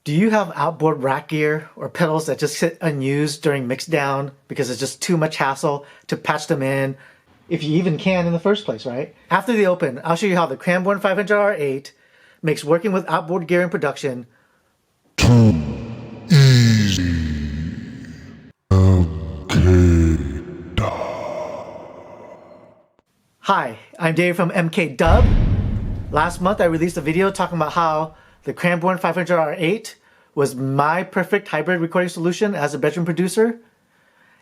Do you have outboard rack gear or pedals that just sit unused during mixdown because it's just too much hassle to patch them in, if you even can in the first place, right? After the open, I'll show you how the Cranborne 500R8 makes working with outboard gear in production too easy. Hi, I'm Dave from MKDVB. Last month I released a video talking about how the Cranborne 500R8 was my perfect hybrid recording solution as a bedroom producer.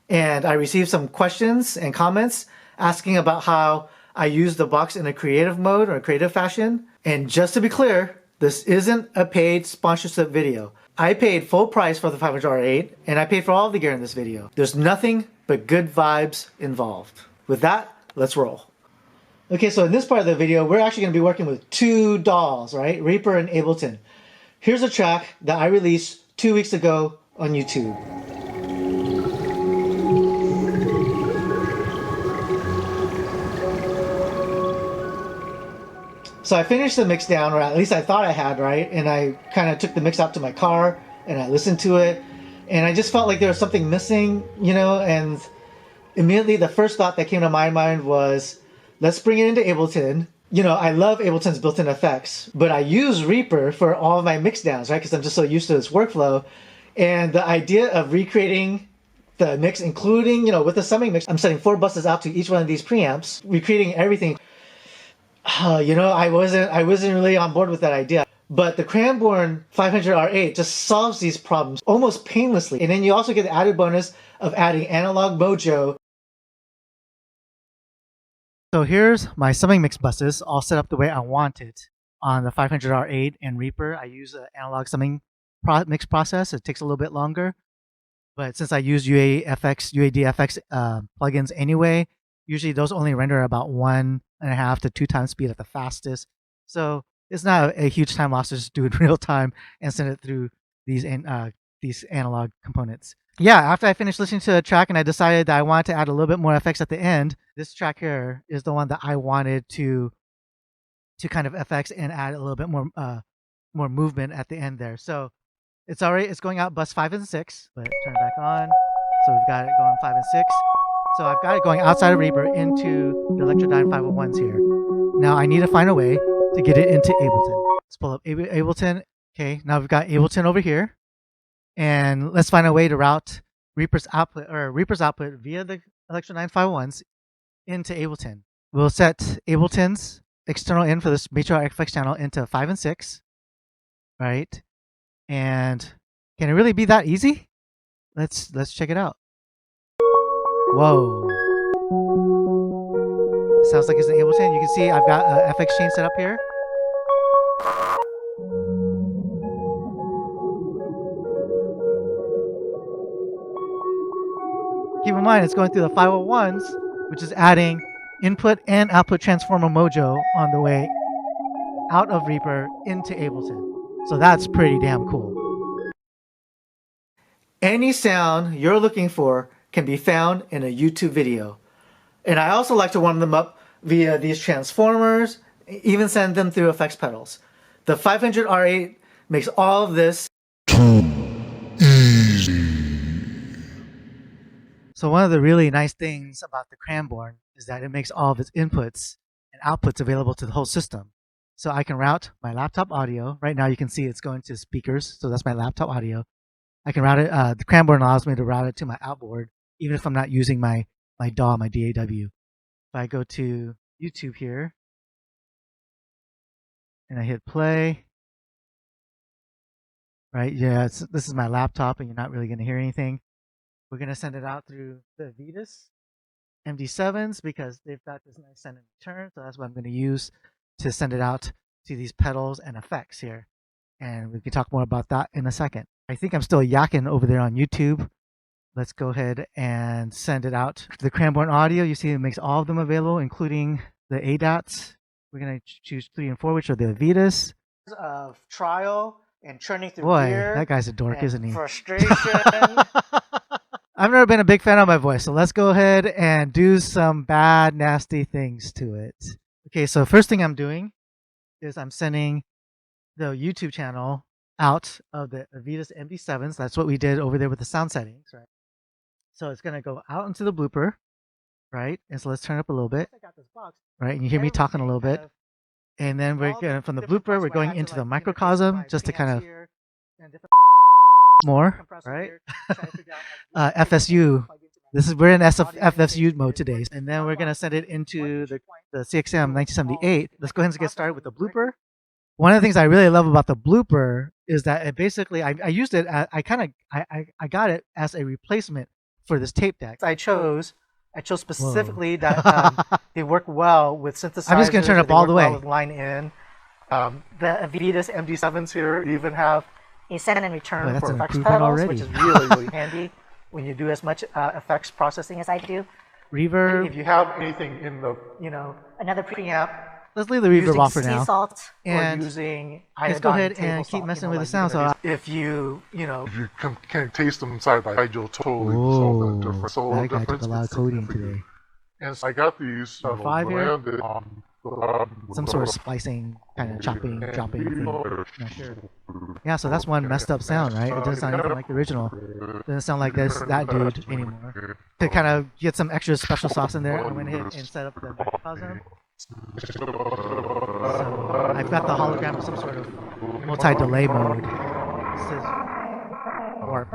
And I received some questions and comments asking about how I use the box in a creative mode or a creative fashion. And just to be clear, this isn't a paid sponsorship video. I paid full price for the 500R8 and I paid for all the gear in this video. There's nothing but good vibes involved. With that, let's roll. Okay, so in this part of the video, we're actually going to be working with two dolls, right? Reaper and Ableton. Here's a track that I released 2 weeks ago on YouTube. So I finished the mix down, or at least I thought I had, right? And I kind of took the mix out to my car and I listened to it. And I just felt like there was something missing, you know, and immediately the first thought that came to my mind was, let's bring it into Ableton. You know, I love Ableton's built-in effects, but I use Reaper for all of my mix downs, right? Because I'm just so used to this workflow. And the idea of recreating the mix, including, you know, with the summing mix, I'm setting 4 buses out to each one of these preamps, recreating everything. You know, I wasn't really on board with that idea. But the Cranborne 500R8 just solves these problems almost painlessly. And then you also get the added bonus of adding analog mojo. So here's my summing mix buses all set up the way I want it on the 500R8 and Reaper. I use an analog summing mix process. It takes a little bit longer, but since I use UADFX plugins anyway, usually those only render about 1.5 to 2 times speed at the fastest. So it's not a huge time loss to just do it in real time and send it through these analog components. Yeah, after I finished listening to the track and I decided that I wanted to add a little bit more effects at the end, this track here is the one that I wanted to kind of effects and add a little bit more more movement at the end there. So it's going out bus 5 and 6, but turn it back on. So we've got it going 5 and 6. So I've got it going outside of Reaper into the Electrodyne 501s here. Now I need to find a way to get it into Ableton. Let's pull up Ableton. Okay, now we've got Ableton over here. And let's find a way to route Reaper's output via the Electrodyne 501s into Ableton. We'll set Ableton's external in for this Matrix FX channel into 5 and 6, right? And can it really be that easy? Let's check it out. Whoa! Sounds like it's in Ableton. You can see I've got an FX chain set up here. Keep in mind, it's going through the 501s, which is adding input and output transformer mojo on the way out of Reaper into Ableton. So that's pretty damn cool. Any sound you're looking for can be found in a YouTube video. And I also like to warm them up via these transformers, even send them through effects pedals. The 500R8 makes all of this too easy. So one of the really nice things about the Cranborne is that it makes all of its inputs and outputs available to the whole system. So I can route my laptop audio. Right now you can see it's going to speakers, so that's my laptop audio. I can route it, the Cranborne allows me to route it to my Outboard, even if I'm not using my DAW, my DAW. If I go to YouTube here, and I hit play, right, yeah, this is my laptop, and you're not really going to hear anything. We're going to send it out through the Avedis MD7s because they've got this nice send and return, so that's what I'm going to use to send it out to these pedals and effects here. And we can talk more about that in a second. I think I'm still yakking over there on YouTube. Let's go ahead and send it out to the Cranborne audio. You see it makes all of them available, including the ADATs. We're going to choose 3 and 4, which are the Avedis. Of trial and churning through gear. That guy's a dork, isn't he? Frustration. I've never been a big fan of my voice, so let's go ahead and do some bad, nasty things to it. Okay, so first thing I'm doing is I'm sending the YouTube channel out of the Avedis MD7s. That's what we did over there with the sound settings, right? So it's gonna go out into the blooper, right? And so let's turn it up a little bit, right? And you hear me talking a little bit. And then we're going from the blooper, we're going into the microcosm just to kind of more, right? FSU. We're in FSU mode today, and then we're gonna send it into the CXM 1978. Let's go ahead and get started with the blooper. One of the things I really love about the blooper is that it basically I used it. I got it as a replacement for this tape deck. I chose specifically that they work well with synthesizers. I'm just gonna turn it up all the way. Well with line in. The Avedis MD7s here even have a send and return for effects pedals, which is really handy when you do as much effects processing as I do. Reverb. If you have anything in the, another preamp. Let's leave the reverb off for now. Salt and let's go ahead and keep messing with the sound. So if you can taste them side by side, you'll totally solve that difference. That guy took a lot of coding today. And so I got these branded on some sort of splicing, kind of chopping, dropping thing. Not sure. Yeah, so that's one messed up sound, right? It doesn't sound anything like the original. It doesn't sound like that dude anymore. To kind of get some extra special sauce in there, I went ahead and set up the microcosm. So I've got the hologram with some sort of multi-delay mode. Or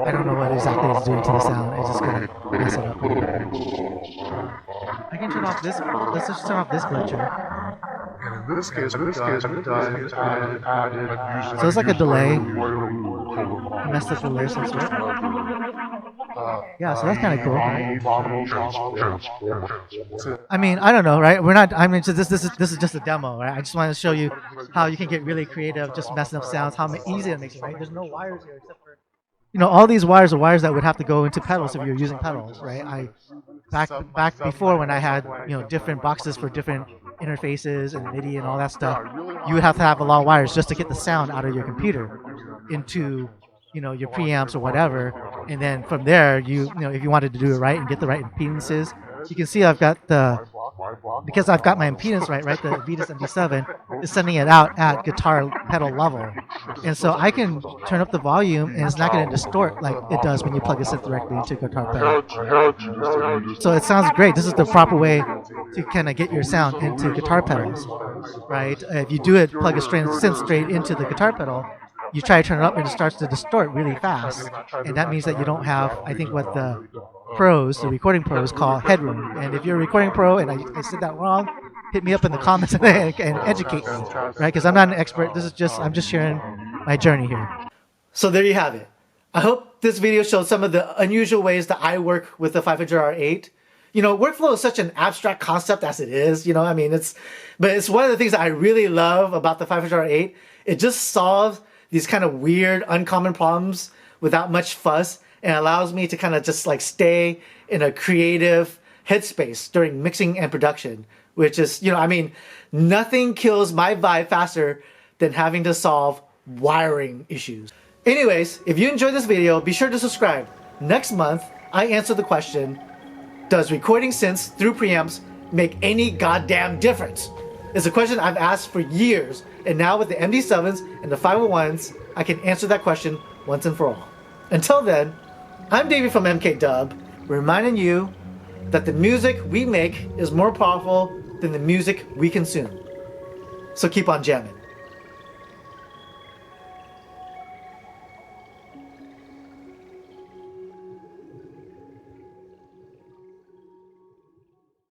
I don't know what exactly it's doing to the sound. It's just gonna mess it up. I can turn off this. Let's just turn off this glitcher. And in this case, so it's like a delay. Messed up delay some sort. Yeah, so that's kind of cool. I mean, I don't know, right? We're not. I mean, this is just a demo, right? I just wanted to show you how you can get really creative, just messing up sounds, how easy it makes it, right? There's no wires here except for, all these wires are wires that would have to go into pedals if you're using pedals, right? Back before when I had different boxes for different interfaces and MIDI and all that stuff, you would have to have a lot of wires just to get the sound out of your computer into your preamps or whatever, and then from there if you wanted to do it right and get the right impedances, you can see I've got because I've got my impedance right, the Avedis MD7 is sending it out at guitar pedal level, and so I can turn up the volume and it's not going to distort like it does when you plug a synth directly into a guitar pedal. So it sounds great. This is the proper way to kind of get your sound into guitar pedals, right? If you do it, plug a synth straight into the guitar pedal, you try to turn it up and it starts to distort really fast, and that means that you don't have, I think, what the recording pros call headroom. And if you're a recording pro and I said that wrong, hit me up in the comments and educate me, right? Because I'm not an expert. I'm just sharing my journey here. So there you have it. I hope this video showed some of the unusual ways that I work with the 500R8. Workflow is such an abstract concept as it is. But it's one of the things that I really love about the 500R8. It just solves these kind of weird, uncommon problems without much fuss, and allows me to kind of just like stay in a creative headspace during mixing and production, which is, nothing kills my vibe faster than having to solve wiring issues. Anyways, if you enjoyed this video, be sure to subscribe. Next month, I answer the question, does recording synths through preamps make any goddamn difference? It's a question I've asked for years, and now with the MD7s and the 501s, I can answer that question once and for all. Until then, I'm David from MKDVB, reminding you that the music we make is more powerful than the music we consume. So keep on jamming.